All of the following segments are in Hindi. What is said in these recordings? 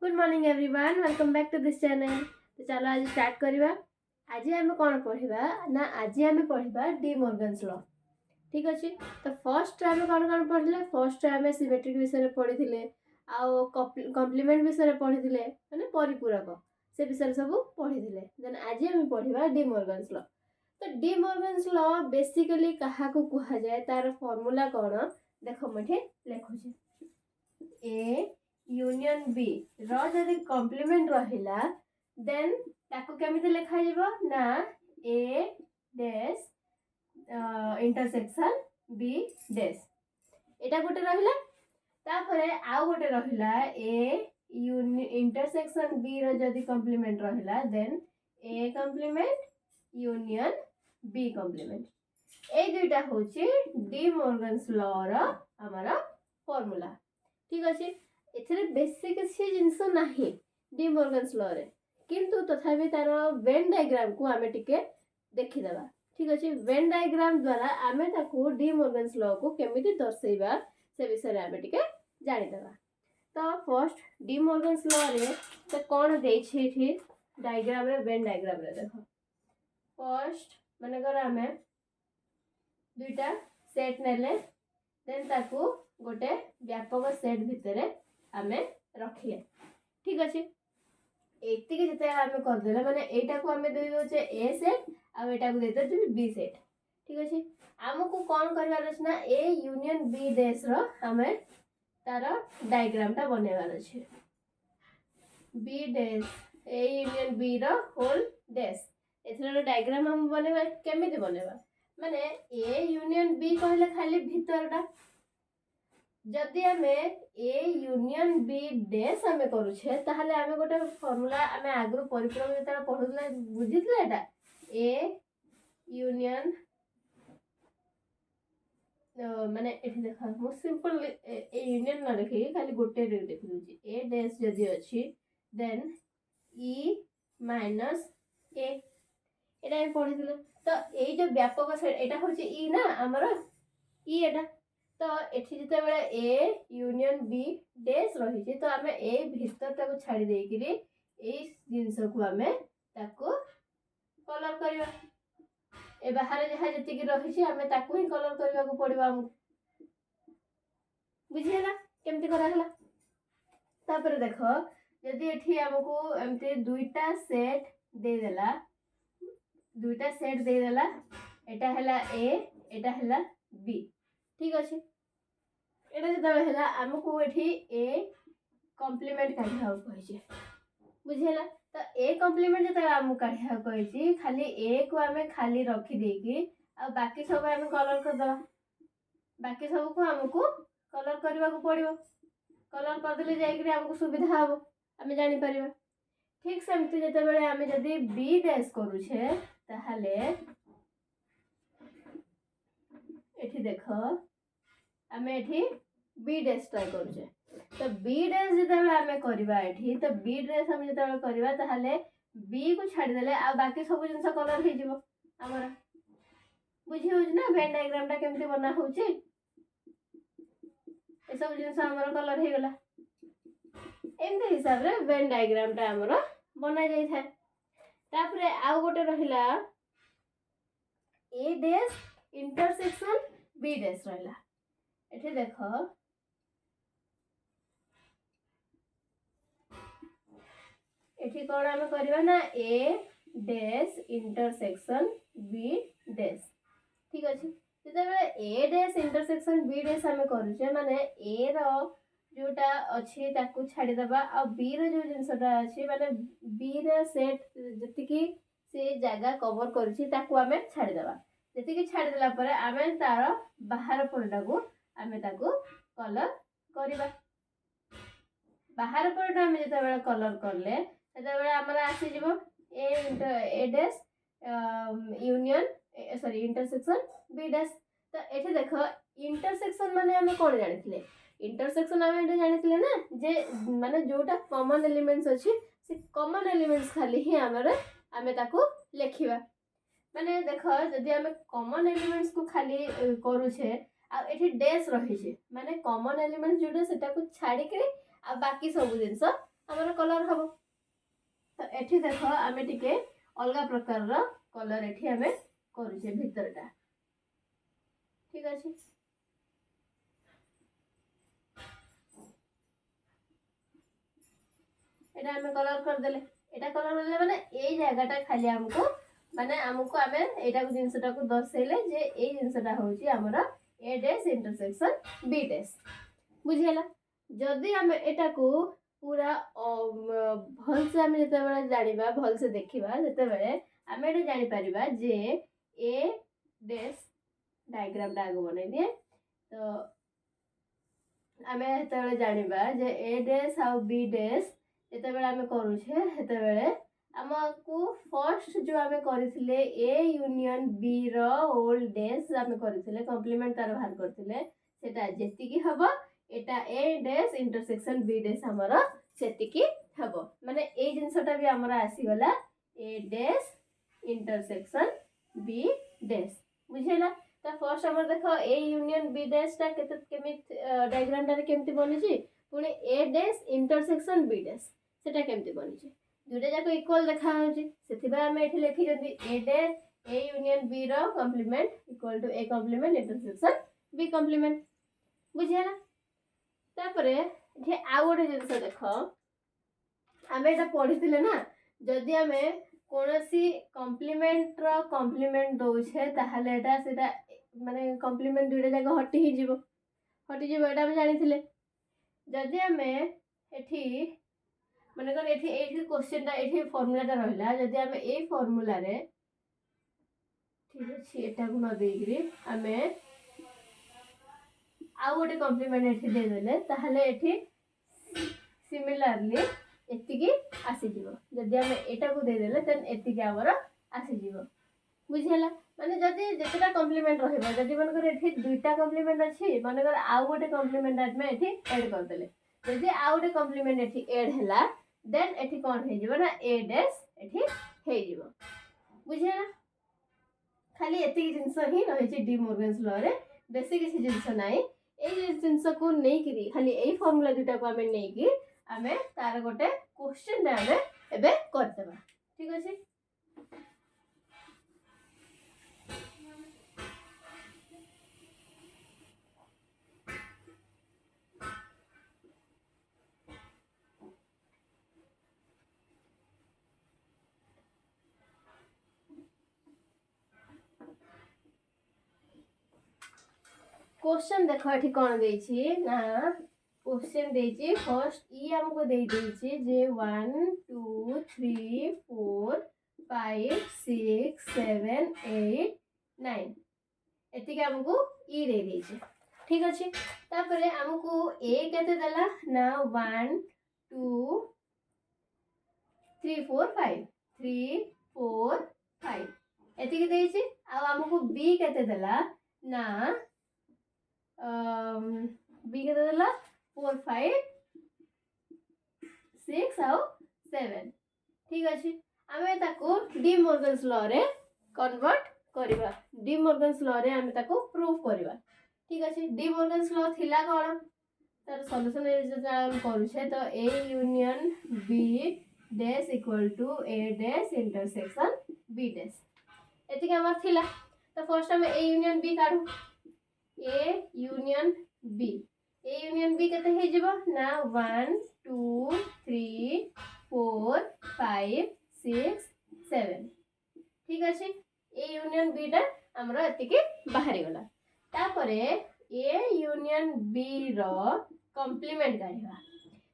Good morning everyone, welcome back to this channel. तो चलो आज स्टार्ट करवा। आज आम कौन पढ़ा ना, आज आम पढ़ा डी मॉर्गन्स लॉ। ठीक अच्छे। तो फर्स्ट आम कौन कौन पढ़ले? फर्स्ट आम सिमेट्रिक विषय पढ़ी, आउ कम्प्लीमेंट विषय पढ़ी, मैंने परिपूरक से विषय सब पढ़ी। देन आज आम पढ़ा डी मॉर्गन्स लॉ। तो डी मॉर्गन्स लॉ बेसिकली क्या कह जाए, तार फॉर्मूला कौन देख मुझे लिखुचे। ए यूनियन बी रदि कम्प्लीमेंट रहा देन ताको केमिति लिखा जीवो ना ए डैश इंटरसेक्शन बी डैश। एटा गोटे रहिला। तापरे आउ गोटे रहिला ए इंटरसेक्शन बी रो जदि कम्प्लीमेंट रहिला then A complement union B complement. A दुईटा होची डी मॉर्गन्स लॉ रो हमारा फॉर्मूला। ठीक अच्छे। एथरे बेसी किसी जिनस नाही डी मॉर्गन्स लॉ रे, किंतु तथापि तार वेन डायग्राम को आमे टिके देखिदेबा। ठीक अच्छे। वेन डायग्राम द्वारा आमे ताकू डी मॉर्गन्स लॉ को केमिति दर्शेबा से विषय रे आमे टिके जानिदेबा। तो फर्स्ट डी मॉर्गन्स लॉ रे तो कोन देछि एठी डायग्राम रे, वेन डायग्राम रे देखो। फर्स्ट माने कर आमे दुईटा सेट नेले देन ताकू गोटे व्यापक सेट भितर आमे रखिए। ठीक अच्छे। एतिक जिते आमे करदेले माने एटा को आमे दे दोचे ए सेट आ एटा को दे दोचे बी सेट। ठीक अच्छे। हमको कौन करवार अछि ना ए यूनियन बी डैश रो हमें तार डायग्राम टा बनेवार अछि। B dash A union B रो होल डैश एथरो डायग्राम हम बनेबा केमिति बनेबा माने ए यूनियन बी कहले खाली भीतरटा। जदि आमे ए यूनियन बी डैश आमे करूछे ताहले आमे गोटे फार्मूला आमे आगु परिपूरक जेता पढुले बुझितले एटा ए यूनियन माने एठी देखा मो सिंपल ए यूनियन ना लिखि खाली गोटे रे लिखि दूची ए डैश जदि अछि देन ई माइनस ए एटा हम पढितले। तो ए जो व्यापक सेट एटा होची ई ना हमर ई एटा। तो एठी जिते बेले ए यूनियन बी डैश रही तो आमे ए भीतर ताको छाड़ी दे किरी ए जिंस को आमे ताको कलर करबा। ए बाहर जहा जति की रही छी आमे ताको ही कलर करबा को पड़िबा हम। बुझियला केमति करा हला। तापर देखो यदि एठी हमको एमते दुईटा सेट दे देला, दुईटा सेट दे देला एटा हला ए एटा हला बी। ठीक अच्छे। एटा जब है आमको एठी ए कम्प्लीमेंट काढ़ा कही बुझेला। तो ए कम्प्लीमेंट जो आमको काढ़ा कही खाली ए को आमे खाली रखी देकी आ बाकी सब आमे कलर कर दबा। बाकी सब को आमको कलर करबा को पड़िबो। कलर कर देले जाई कि आमको सुविधा हबो आमे जानि परिबा। ठीक सेमति जते बेले आमे जदी बी डैश करूछे ताहाले एठी देखो आमे एठी बी डैश ट्राई करूछे। तो बी डैश जते आमे करबा एठी तो बी डैश हम जते करबा ताहाले बी को छाडी देले आ बाकी सब जिंस कलर हे जिवो हमरा। बुझी होछ ना वेन डायग्राम टा केमति बना होची। ए सब जिंस हमरा कलर हे गेला। एमते हिसाब रे वेन डायग्राम टा हमरा बना जाई थाए। तापरे आ गोटे रहिला ए डैश इंटरसेक्शन बी डैश रहिला। एठी देखो एठी कोन आमे करबा ना ए डैश इंटरसेक्शन बी डैश। ठीक अछि। जते ए डैश इंटरसेक्शन बी डैश आमे करूछे माने ए रो जोटा अछि ताकू छाडी दबा आ बी रो जो जिंसटा अछि माने बी रो सेट जति की से जगह कवर करूछि ताकू आमे छाडी दबा। जति की छाडी देला परे आमे तार बाहर पड़टा को आमे ताकू कलर करबा। बाहर पड़टा आमे जते बेला कलर करले तते बेला हमरा आसी जिवो A dash union sorry intersection B dash. तो एठी देखो इंटरसेक्शन माने आमे कोन जानिथिले? इंटरसेक्शन आमे एटा जानिथिले ना जे माने जोटा कॉमन एलिमेंट्स अछि से कॉमन एलिमेंट्स खाली ही हमरे आमे ताकू लेखिबा। माने देखो जदि आमे कॉमन एलिमेंट्स को खाली करूछे आ डैश रही माने कॉमन एलिमेंट जोटा सेटा को छाड़ी के आ बाकी सब जिंस आमर कलर हम। तो एठी देख आम टिके अलग प्रकार कलर एठी आम करुचे भितरटा। ठीक अच्छे एटा आम कलर करदेले एटा कलर करदेले माने ए जगहटा खाली हमको माने हमको आम एटा जिनसटा को दर्शेले जे ए जिनसटा होची हमर ए डैश इंटरसेक्शन बी डैश बुझिला। जदि आम एटा को पूरा भल से आम जते बेले जानिबा भल से देखिबा जते बेले आम एटा जानि परिबा जे ए डैश डायग्राम टा आगो बनै दिए। तो आम हेते बेले जानिबा जे ए डैश आ बी डैश जते बेले आम करूछे हेते बेले आमको फर्स्ट जो आम करथिले ए यूनियन बी रो ओल्ड डैश आम करथिले कॉम्प्लीमेंट तार बाहर करथिले सेटा जेतिकी हबो एटा ए डैश इंटरसेक्शन बी डैश हमर सेतिकी हबो माने ए जिंसटा भी हमर आसी गला ए डैश इंटरसेक्शन बी डैश बुझेला। तो फर्स्ट हमर देखो ए यूनियन बी डैश ता केते केमित डायग्राम टा केमति बनिची पुनी ए डैश इंटरसेक्शन बी डैश सेटा केमति बनिची दुटा जाक इक्वल देखा होची सेथिबा हम एठी लिखि जंदी A dash A union B रो complement equal to A complement intersection B complement बुझियाला। तापरे जे आ गोटे जिंस देख आम एटा पढ़ी ना जदि आम कोनोसी कॉम्प्लीमेंट रो कॉम्प्लीमेंट दउछे ताहले एटा सेटा माने कॉम्प्लीमेंट दुटा जाक हटी जीवो एटा हम जानिथिले। जदि आम एठी माने कर एठी एठी क्वेश्चन टा एठी फार्मूला टा रहला जदि आम ए फार्मूला रे ठीक अछि एटा को न देइग्री आमे आ गोटे कॉम्प्लीमेंट एठी दे देले ताहले एठी सिमिलरली एतिकी आसी जीवो जदि हम एटा को दे देले देन एतिकी हमर आसी जीवो बुझिला। माने जदि जेतेटा कॉम्प्लीमेंट रहइबो जदि मन कर एठी दुईटा कॉम्प्लीमेंट अछि मन कर आ गोटे कॉम्प्लीमेंट आमे एठी ऐड कर देले जदि आ गोटे कॉम्प्लीमेंट एठी ऐड हैला देन एठी कोन हे जीवो ना ए डैश एठी हे जीवो बुझिला। खाली एतिकी जिंस ही रहिछि डी मोर्गन्स लॉ रे बेसी किसी जिंस नाही ए जिंस को नहीं करी खाली ए फार्मूला दुटा को हमें नहीं की हमें तार गोटे क्वेश्चन रे हमें एबे कर देबा ठीक अछि। क्वेश्चन देखो एठी कोन देछि ना क्वेश्चन देछि फर्स्ट ई हमको दे देछि जे 1 2 3 4 5 6 7 8 9 एतिके हमको ई दे देछि ठीक अछि। तापरे हमको ए केते देला ना 1 2 3 4 5 3 4 5 एतिके देछि आ हमको बी केते देला ना बी के देला 4 5 6 आउ 7 ठीक अछि। आमे ताको डी मोर्गन्स लॉ रे कन्वर्ट करबा डी मोर्गन्स लॉ रे आमे ताको प्रूफ करबा ठीक अछि। डी मोर्गन्स लॉ थिला कोन तार सॉल्यूशन जे हम करूछे तो A union B dash equal to A dash intersection B dash एतिके हमर थिला। तो फर्स्ट हम ए यूनियन बी काढू ए यूनियन बी केते हे जीवो ना 1 2 3 4 5 6 7 ठीक अछि। ए यूनियन बी टा हमरो एतिके बाहरी गला। तापरे ए यूनियन बी रो कॉम्प्लीमेंट काढिबा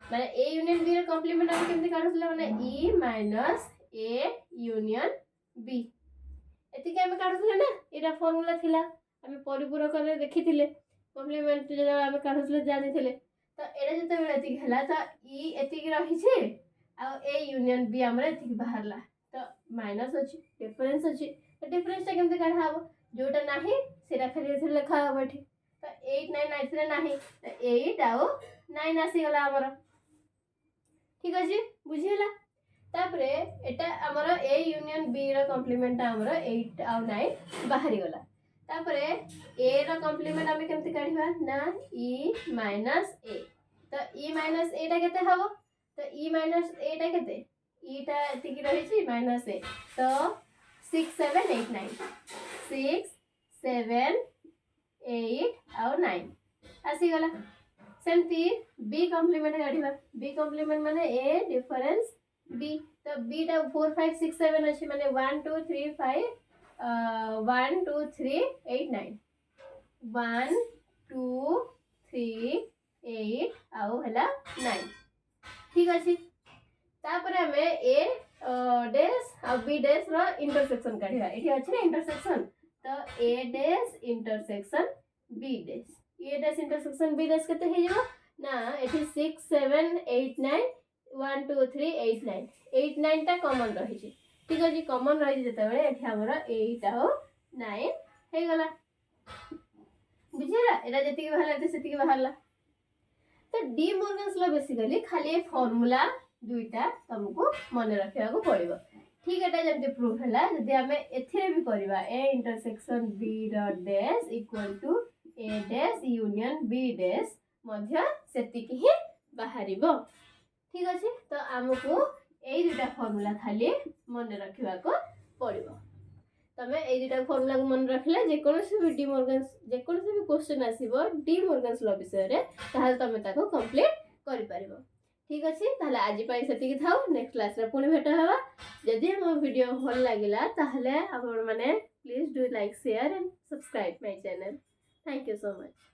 माने ए यूनियन बी रो कॉम्प्लीमेंट हम केमति काढुसले माने E minus A union B एतिके हम काढुसले ना एटा फार्मूला थिला आमे परिपूरक रे देखिथिले कॉम्प्लीमेंट जे आमे काढुसले जानिथिले। तो एटा जते बेले एतिक हला तो ई एतिक रही छे आ ए यूनियन बी हमरे एतिक बाहरला तो माइनस अछि डिफरेंस अछि तो डिफरेंस ता केमते काढाबो जोटा नाही सेटा खाली एथे लिखा हबो एठी तो 8 9 आइथले नाही तो 8 आउ 9 आसी गला हमर ठीक अछि बुझिला। तापरे एटा हमर ए यूनियन बी रो कॉम्प्लीमेंट हमर 8 आउ 9 बाहरी गला। तापरे ए रो कॉम्प्लीमेंट हमें केमते काढिबा ना ई माइनस ए तो ई माइनस ए टा केते हबो तो ई माइनस एटा केते ईटा एतिकी रही माइनस ए तो 6 7 8 9 6 7 8 और 9 आसीगला सेमती बी कॉम्प्लीमेंट काढ़िबा बी कॉम्प्लीमेंट माने ए डिफरेंस बी तो बी टा 4 5 6 7 अछि माने 1 2 3 5 1 2 3 8 9 1 2 3 8 आउ हला 9 ठीक अछि तापर हमें ए डैश और बी डैश रो इंटरसेक्शन काढिबा एठी अछि ना इंटरसेक्शन तो ए डैश इंटरसेक्शन बी डैश ए डैश इंटरसेक्शन बी डैश केते हे जेबो ना एठी 6 7 8 9 1 2 3 8 9 8 9 टा कॉमन रही छी ठीक अछि कॉमन रही जेते बेले एठी हमरा 8 और 9 हे गला बुझिला एटा जति के बाहरला सेति के बाहरला तो डी मॉर्गन्स लॉ बेसिकली खाली फार्मूला दुईटा तुमको मन रखिया को पड़िबो ठीक एटा जमते प्रूफ हला जदि हमें एथिरे भी करबा A intersection B dot dash equal to A dash union B dash मध्य सेतिकी ही बाहरिबो ठीक अछि तो हमको ए दुटा फार्मूला खाली मन रखिया को पड़िबो तमे ए दुटा फार्मूला को मन रखले जे कोनोसी भी डी मॉर्गन्स जे कोनोसी भी क्वेश्चन आसीबो डी मॉर्गन्स लॉ विषय रे ताहाल तमे ताको कंप्लीट करि पारिबो ठीक अछि ताहले आज पई सेतिकी थाउ नेक्स्ट क्लास रे पुणी भेट हवा जदि हम वीडियो भल लागिला ताहले आपण माने please do like share and subscribe my channel thank you so much.